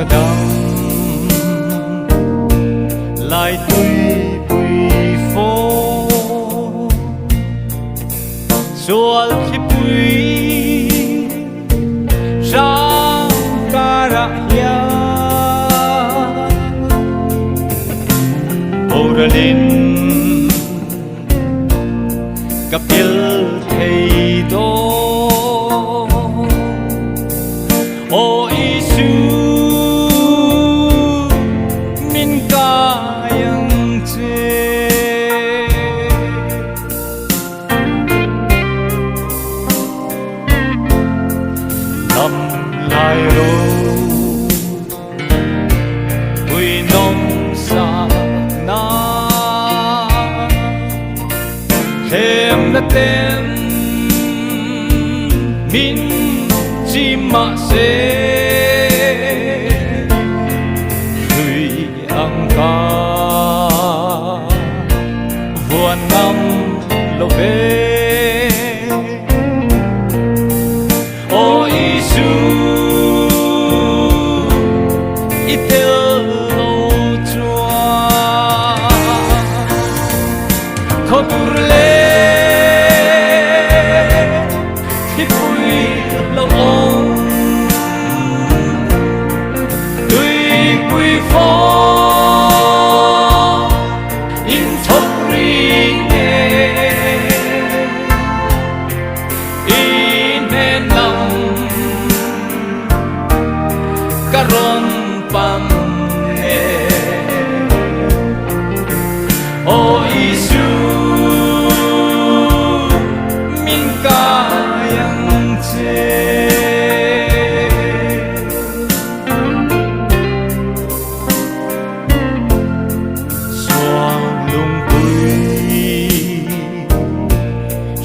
cả đam lại tùy bùi phố xuân khi bùi ra cả raya Oralin kapil thầy đó O Isu min kayang che Nam lai ro Quy nông sa na Thêm đã tên min chi mà sẽ Người ang ca Vuan năm lo về O Isu itel lo chua Khóc lệ khi vui lo ôm Tuy quy phó in thốc riêng in nên lòng karon pam O Isu min kayang che Xoang lung bùi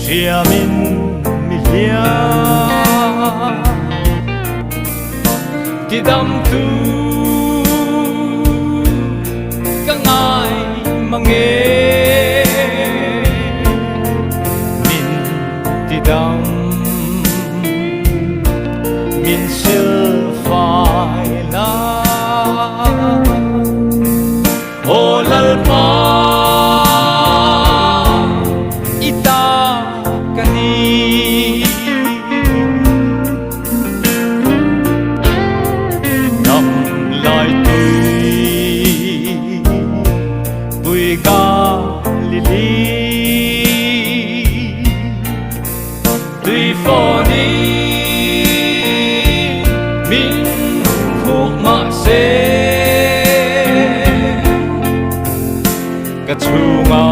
Ria min mi lia Ti dam tu Kang ai mange Min ti dam Min sil phai la O lalpa ita kani Nam lai tui bùi ga lili Tùy phò đi min khúc mạ xê Cả chu ngà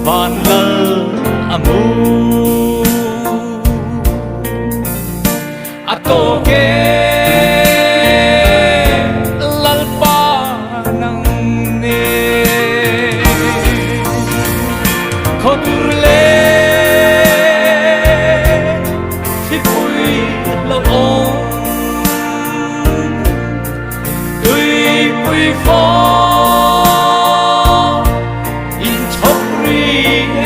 van lơ amu Ato ke lalpa nang ne Khoturle khi bùi lo ôm Tùy bùi phó in thốc riêng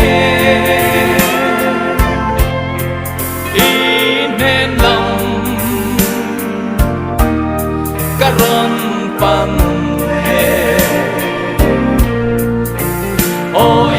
in nên lòng karon pam O